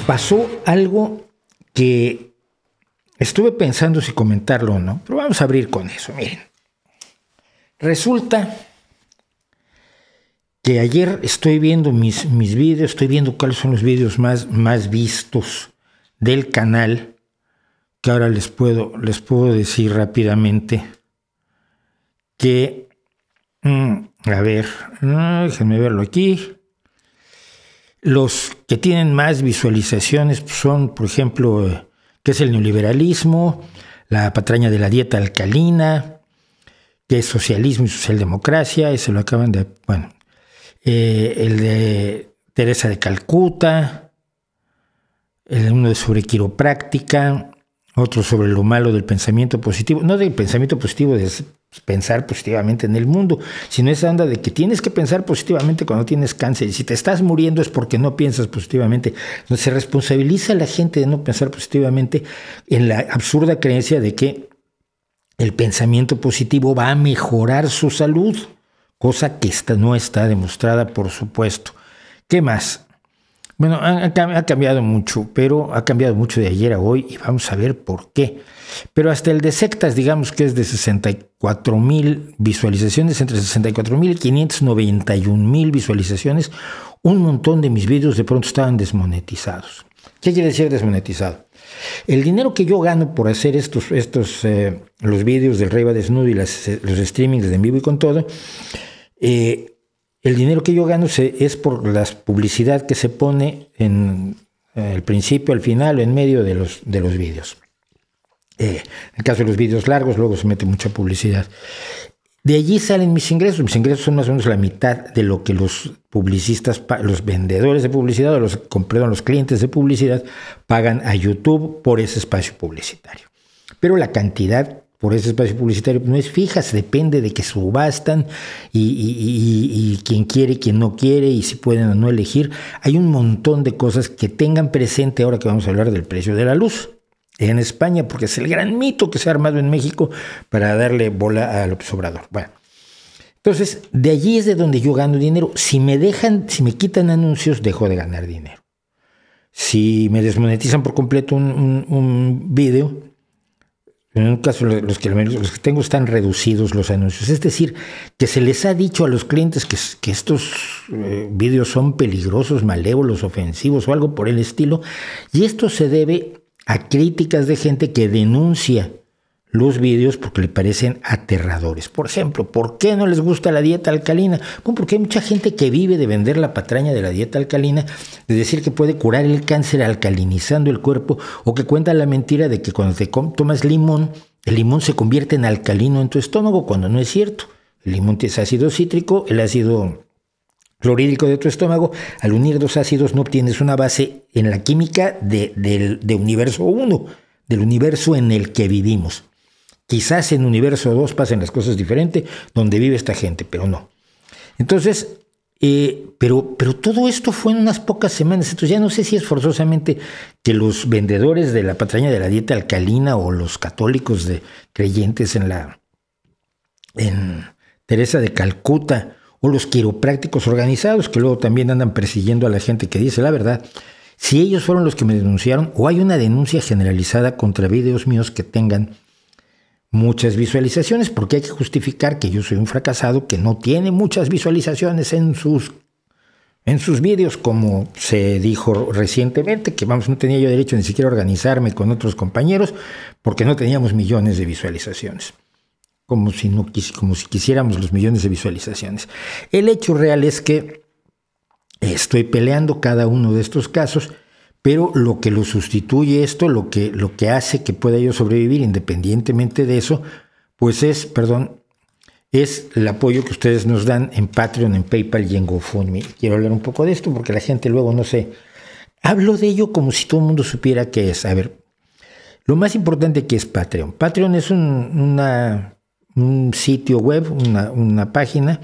pasó algo que estuve pensando si comentarlo o no, pero vamos a abrir con eso. Miren, resulta que ayer estoy viendo mis vídeos, estoy viendo cuáles son los vídeos más vistos del canal, que ahora les puedo decir rápidamente que, a ver, déjenme verlo aquí. Los que tienen más visualizaciones son, por ejemplo, ¿qué es el neoliberalismo? La patraña de la dieta alcalina, ¿qué es socialismo y socialdemocracia? Ese lo acaban de... Bueno, el de Teresa de Calcuta, uno sobre quiropráctica, otro sobre lo malo del pensamiento positivo. No del pensamiento positivo de pensar positivamente en el mundo, sino esa onda de que tienes que pensar positivamente cuando tienes cáncer, y si te estás muriendo es porque no piensas positivamente. Entonces se responsabiliza a la gente de no pensar positivamente en la absurda creencia de que el pensamiento positivo va a mejorar su salud, cosa que no está demostrada, por supuesto. ¿Qué más? Bueno, ha cambiado mucho, pero ha cambiado mucho de ayer a hoy y vamos a ver por qué. Pero hasta el de sectas, digamos que es de 64,000 visualizaciones, entre 64,000 y 591,000 visualizaciones, un montón de mis vídeos de pronto estaban desmonetizados. ¿Qué quiere decir desmonetizado? El dinero que yo gano por hacer los vídeos del Rey va Desnudo y los streamings de en vivo y con todo, el dinero que yo gano es por la publicidad que se pone en el principio, al final o en medio de los vídeos. En el caso de los vídeos largos, luego se mete mucha publicidad. De allí salen mis ingresos. Mis ingresos son más o menos la mitad de lo que los publicistas, los vendedores de publicidad o los clientes de publicidad pagan a YouTube por ese espacio publicitario. Pero la cantidad por ese espacio publicitario no es fija, depende de que subastan y quién quiere, quién no quiere, y si pueden o no elegir. Hay un montón de cosas que tengan presente ahora que vamos a hablar del precio de la luz en España, porque es el gran mito que se ha armado en México para darle bola a López Obrador. Bueno, entonces de allí es de donde yo gano dinero. Si me quitan anuncios, dejo de ganar dinero. Si me desmonetizan por completo un video, en un caso los que tengo están reducidos los anuncios. Es decir, que se les ha dicho a los clientes que estos vídeos son peligrosos, malévolos, ofensivos o algo por el estilo, y esto se debe a críticas de gente que denuncia los vídeos porque le parecen aterradores. Por ejemplo, ¿por qué no les gusta la dieta alcalina? Bueno, porque hay mucha gente que vive de vender la patraña de la dieta alcalina, de decir que puede curar el cáncer alcalinizando el cuerpo, o que cuenta la mentira de que cuando te tomas limón, el limón se convierte en alcalino en tu estómago, cuando no es cierto. El limón es ácido cítrico, el ácido clorhídrico de tu estómago, al unir dos ácidos no obtienes una base en la química de universo 1, del universo en el que vivimos. Quizás en universo 2 pasen las cosas diferentes, donde vive esta gente, pero no. Entonces, pero todo esto fue en unas pocas semanas. Entonces ya no sé si es forzosamente que los vendedores de la patraña de la dieta alcalina o los católicos creyentes en Teresa de Calcuta o los quiroprácticos organizados que luego también andan persiguiendo a la gente que dice la verdad. Si ellos fueron los que me denunciaron, o hay una denuncia generalizada contra videos míos que tengan muchas visualizaciones, porque hay que justificar que yo soy un fracasado que no tiene muchas visualizaciones en sus vídeos, como se dijo recientemente, que no tenía yo derecho ni siquiera a organizarme con otros compañeros porque no teníamos millones de visualizaciones, como si quisiéramos los millones de visualizaciones. El hecho real es que estoy peleando cada uno de estos casos, pero lo que lo sustituye esto, lo que hace que pueda yo sobrevivir independientemente de eso, pues es el apoyo que ustedes nos dan en Patreon, en PayPal y en GoFundMe. Quiero hablar un poco de esto porque la gente luego no sé. Hablo de ello como si todo el mundo supiera qué es. A ver, lo más importante que es Patreon. Patreon es un sitio web, una página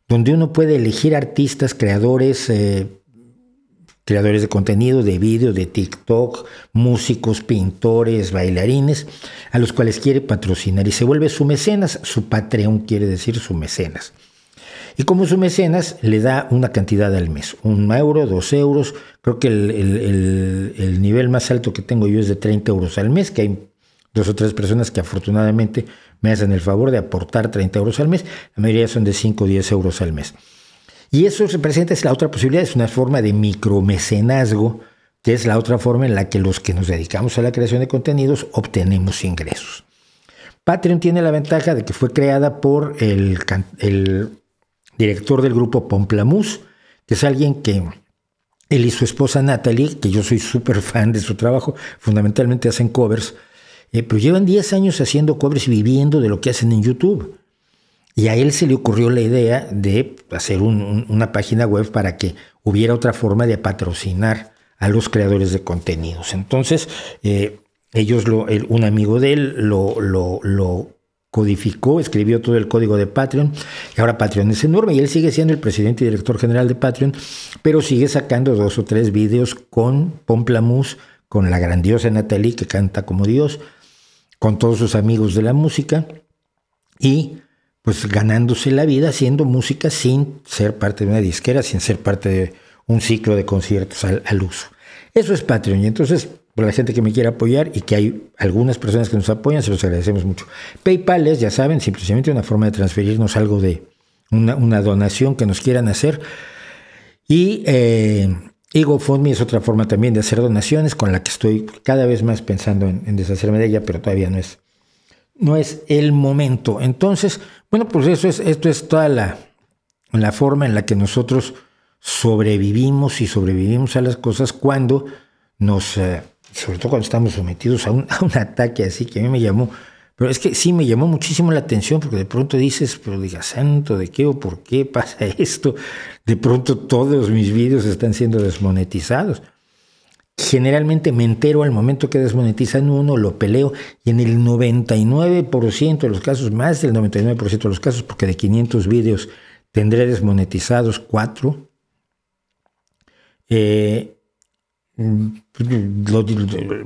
donde uno puede elegir artistas, creadores de contenido, de vídeo, de TikTok, músicos, pintores, bailarines, a los cuales quiere patrocinar y se vuelve su mecenas. Su Patreon quiere decir su mecenas. Y como su mecenas le da una cantidad al mes, 1 euro, 2 euros, creo que el nivel más alto que tengo yo es de 30 euros al mes, que hay 2 o 3 personas que afortunadamente me hacen el favor de aportar 30 euros al mes, la mayoría son de 5 o 10 euros al mes. Y eso representa, es la otra posibilidad, es una forma de micromecenazgo, que es la otra forma en la que los que nos dedicamos a la creación de contenidos obtenemos ingresos. Patreon tiene la ventaja de que fue creada por el director del grupo Pomplamoose, que es alguien que él y su esposa Natalie, que yo soy súper fan de su trabajo, fundamentalmente hacen covers, pero llevan 10 años haciendo covers y viviendo de lo que hacen en YouTube. Y a él se le ocurrió la idea de hacer una página web para que hubiera otra forma de patrocinar a los creadores de contenidos. Entonces, un amigo de él lo codificó, escribió todo el código de Patreon, y ahora Patreon es enorme, y él sigue siendo el presidente y director general de Patreon, pero sigue sacando 2 o 3 videos con Pomplamoose, con la grandiosa Natalie, que canta como Dios, con todos sus amigos de la música, y pues ganándose la vida haciendo música sin ser parte de una disquera, sin ser parte de un ciclo de conciertos al uso. Eso es Patreon, y entonces, por la gente que me quiera apoyar, y que hay algunas personas que nos apoyan, se los agradecemos mucho. PayPal es, ya saben, simplemente una forma de transferirnos algo de una donación que nos quieran hacer. Y GoFundMe es otra forma también de hacer donaciones, con la que estoy cada vez más pensando en deshacerme de ella, pero todavía no es el momento. Entonces, bueno, pues esto es toda la forma en la que nosotros sobrevivimos a las cosas cuando sobre todo cuando estamos sometidos a un ataque así, que a mí me llamó, pero es que sí me llamó muchísimo la atención, porque de pronto dices, pero diga, santo, ¿de qué o por qué pasa esto? De pronto todos mis vídeos están siendo desmonetizados. Generalmente me entero al momento que desmonetizan uno, lo peleo, y en el 99% de los casos, más del 99% de los casos, porque de 500 vídeos tendré desmonetizados 4,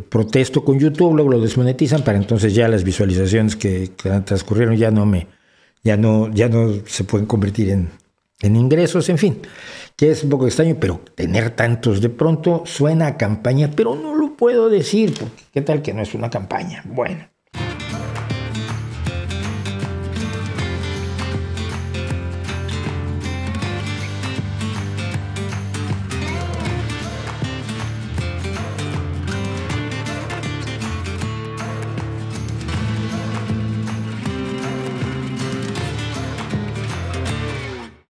protesto con YouTube, luego lo desmonetizan, para entonces ya las visualizaciones que transcurrieron ya no se pueden convertir en ingresos, en fin, que es un poco extraño, pero tener tantos de pronto suena a campaña, pero no lo puedo decir, porque qué tal que no es una campaña. Bueno,